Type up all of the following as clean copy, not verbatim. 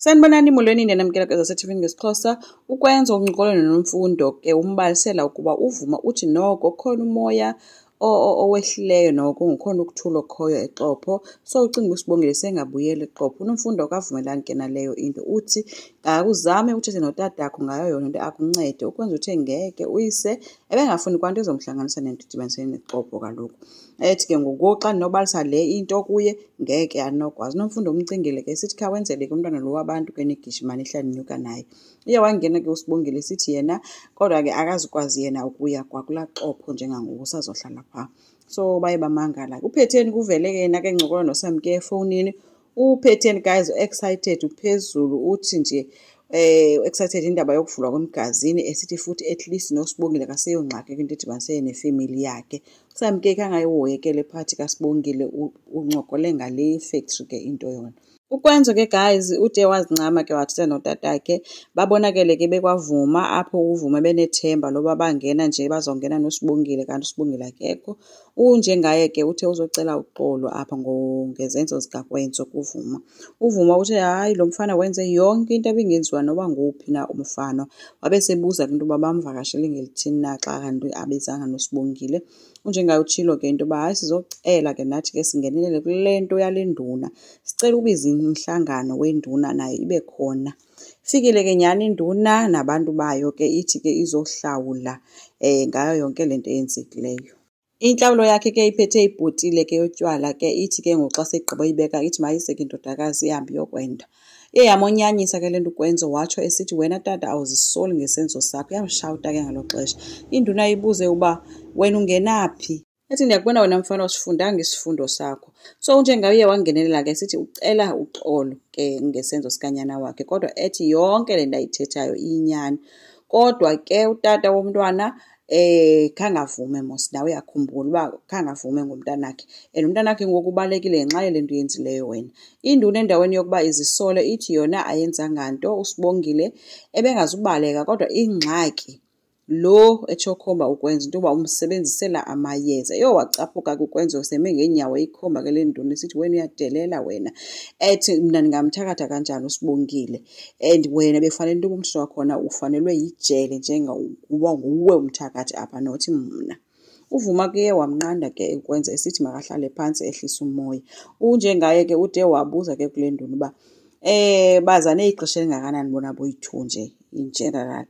Sanibonani molweni namkela kwezaseTVini ngesiXhosa. Ukwenza ukuncokola nomfundo ke umbalisela ukuba uvuma uthi noko khona umoya owehlileyo noko ngukhona ukuthula okhoyo eXhopho. So ucinga uSibongile sengabuyela eXhopho. Unomfundo akavumelani ke naleyo into. Uthi uzame uthethe notatakho ngayo yona into akuncede ukwenza uthe ngeke uyise ebengafuni kwanto ezomhlanganisa nento idibanisene neXhopho kaloku. Ethi ke ngoku xa ndinobalisa le into kuye ngeke anokwazi. Nomfundo umcingile ke sithi khawenzele ke umntwana lo wabantu ke nigijimana ihlala ninyuka naye. Uye wangena ke uSibongile sithi yena kodwa ke akazukwazi yena ukuya kwakulaa Xhopho njengangoku usazohlala phaa. So baye bamangala. UPhetheni kuvele ke yena ke ncokola noSamke efowunini. UPhetheni guys excited uphezulu uthi nje excited indaba yokuvulwa kwemgazini esithi futhi at least noSibongile kaseyongxaki into edibanisene nefamily yakhe. Samke kangayihoyekele phathi kaSibongile uncokole ngale factory ke into yona. Ukwenza ke guys ude wazincama ke wathetha notatakhe babonakele ke bekwavuma apho uvuma benethemba loba bangena nje bazongena noSibongile kanti uSibongile akekho. Unjengaye ke uthe uzocela uxolo apha ngezenzo zikaKwenzo kuvuma. Uvuma uthe hayi lo mfana wenze yonke into ebingenziwa noba nguphi na umfana. Wabesebuza into yoba bamvakashele ngelithini na xa kanti abezanga noSibongile. Unjengaye utshilo ke into yoba hayi sizocela ke nathi ke singenelele kule nto yale nduna. Sicela ubiza umhlangano wenduna nayo ibe khona. Fikile ke nyani induna nabantu bayo ke ithi ke izohlawula ngayo yonke lento eyenzekileyo. Inhlawulo yakhe ke iphethe ibhotile ke yotywala ke ithi ke ngoxa segqiba uyibeka ithi mayise ke indodakazi ihambe yokwenda. Yamonyanyisa ke lento ukwenza watsho esithi wena tata awuzisoli ngesenzo sakho. Yamshawuta ke ngalo xesha. Induna ibuze uba wena ungenaphi? Ethi ndiyakubona wena mfana usifundanga isifundo sakho. So unjengaye wangenelela ke sithi ucela uxolo ke ngesenzo sikanyana wakhe kodwa ethi yonke le nto ayithethayo iyinyani. Kodwa ke utata womntwana khangavume mos nawe uyakhumbula uba khangavume ngomntanakhe. Umntanakhe ngoku ubalekile ngenxa yale nto yenzileyo wena. Induna endaweni yokuba izisole ithi yona ayenzanga nto uSibongile ebengazubaleka kodwa ingxaki lo etshokhomba ukwenza into yoba umsebenzisela amayeza. Wacaphuka ke ukwenza seme ngeenyawo ikhomba ke le nduna esithi wena uyadelela wena. Ethi mna ndingamthakatha kanjani uSibongile and wena befanele into yoba umshini wakhona ufanelwe yijele njengokuba nguwe umthakathi apha nothi mna. Uvuma ke wamnqanda ke ukwenza esithi makahlale phantsi ehlisa umoya. Unjengaye ke ude wabuza ke kule nduna uba bazane ixesha elingakanani bona boyi-2 nje in general.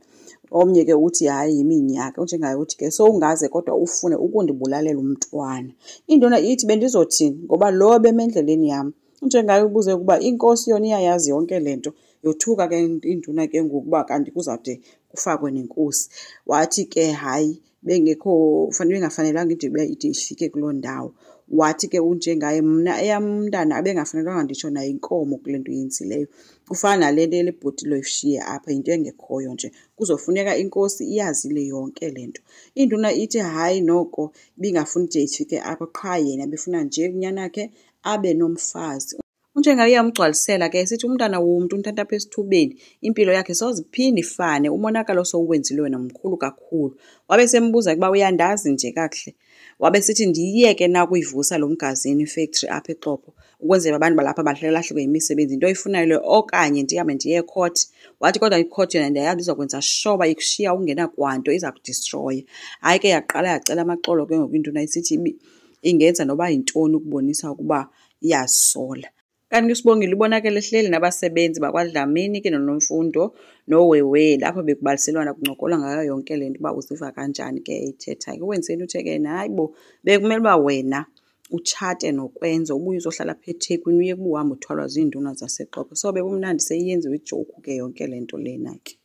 Omnye ke uthi hayi yiminyaka. Unjengaye uthi ke so ungaze kodwa ufune ukundibulalela umntwana. Induna ithi bendizothini ngoba lo bemendleleni yam. Unjengaye ubuze ukuba inkosi yona iyayazi yonke lento. Yothuka ke induna ke ngokuba kanti kuzawude kufakwe nenkosi. Wathi ke hayi bengekho bengafanelanga into ide ifike kuloo ndawo. Wathi ke unjengaye mna eyamntana abengafanelanga nditsho nayo inkomo kule nto yenzileyo. Kufana nale nto lebhotile oyishiye apha into engekhoyo nje. Kuzofuneka inkosi iyazile yonke lento. Induna ithi hayi noko ibingafuni ide ifike apha qha yena befuna nje unyanakhe abe nomfazi. Unjengaye uyamgcwalisela ke esithi umntana womntu untata apha esithubeni impilo yakhe soziphinda ifane umonakalo sowuwenzile wena mkhulu kakhulu. Wabe sembuza ukuba uyandazi nje kakuhle. Wabe sithi ndiyiyeke na kuyivusa lo mgazini ifactory apha eXhopho ukwenzela abantu balapha bahlelahluke yimisebenzi into oyifunayo le okanye ndihambe ndiye ecourt. Wathi kodwa icourt yona ndiyayazi izokwenza shoba ikushiya ungena kwanto iza kudistroya. Hayi ke yaqala yacela amaxolo ke ngoku induna isithi ingenza noba yintoni ukubonisa ukuba iyasola. Kanti uSibongile ubonakele ehleli nabasebenzi bakwaDlamini ke noNomfundo noWewe lapho bekubaliselwana kuncokolwa ngayo yonke lento uba uziva kanjani ke eyithethayo. Wenzeni uthe ke hayibo bekumele uba wena utshate nokwenza ubuye uzohlala apha eThekwini uye kubuhamba uthwalwa ziinduna zaseXhopho. So bekumnandi seyenziwe ijoke ke yonke lento lena ke.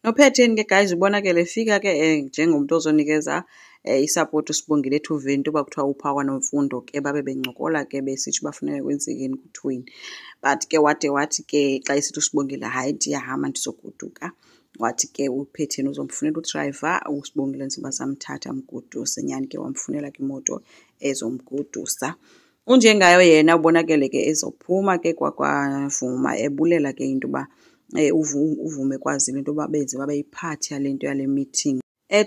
NoPhetheni ke guys ubonakele efika ke njengomuntu ozonikeza isupport uSibongile ethuveni into yoba kuthiwa upha kwaNomfundo ke babe bencokola ke besithi bafuneka kwenzekeni kuthweni. But ke wathi ke xa esithi uSibongile hayi ndiyahamba ndizogoduka. Wathi ke uPhetheni uzomfunela uDriver uSibongile ntsiba samthatha amgoduse. Nyani ke wamfunela ke imoto ezomgodusa. Unjengayo yena ubonakele ke ezophuma ke kwaVuma ebulela ke into yoba uvume kwazile into yoba benze babeyiphathi yale nto yale meeting.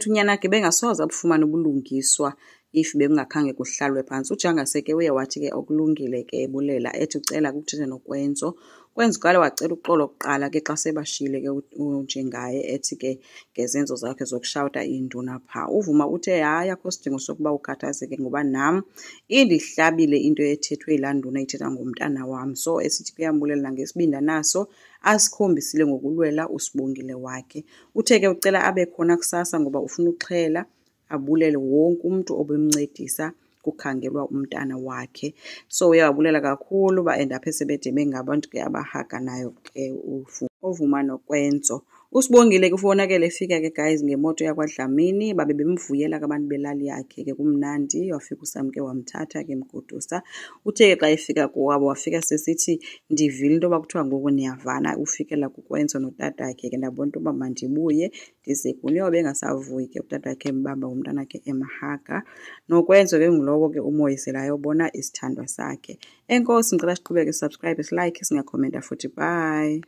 Unyana ke bengasoze abufumane ubulungiswa if bekungakhange kuhlalwe phantsi. uJangase ke uye wathi ke okulungile ke ebulela ethi ucela ukuthetha nokwenzo Kwenzekile wacela uxolo kuqala ke xa sebashile ke uNjengaye ethi ke ngezenzo zakhe zokushawuta induna pha. uVuma uthe hayi akho sidingo sokuba ukhathazeke ngoba nam indihlabile into ethethwe yilaa nduna ithetha ngomntana wam. So esithi kuyambulela ngesibinda naso asikhombisile ngokulwela uSibongile wakhe. Uthe ke ucela abe khona kusasa ngoba ufuna ukuxhela abulele wonke umuntu obemncedisa kukhangelwa umntana wakhe. So uyawabulela kakhulu and aphe sebede bengabantu ke abahaganayo ke uVuma noKwenzo. uSibongile ke ufonakele efika ke guys ngemoto yakwaDlamini, babe bemvuyela abantu belali yakhe ke kumnandi. Wafika uSam ke wamthatha ke mgodusa. Uthe ke xa efika kuwabo wafika sesithi ndivile into yoba kuthiwa ngoku niyavana ufikela kuKwenzo notatakhe ke ndabona into yoba mandibuye ndize kuni. Yobe engasavuyi ke utatakhe embamba umntana wakhe emhaga. noKwenzo ke ngulowo ke umoyiselayo obona isithandwa sakhe. Enkosi ngicela siqhubeke subscribe, like, singakhomenta futhi. Bye.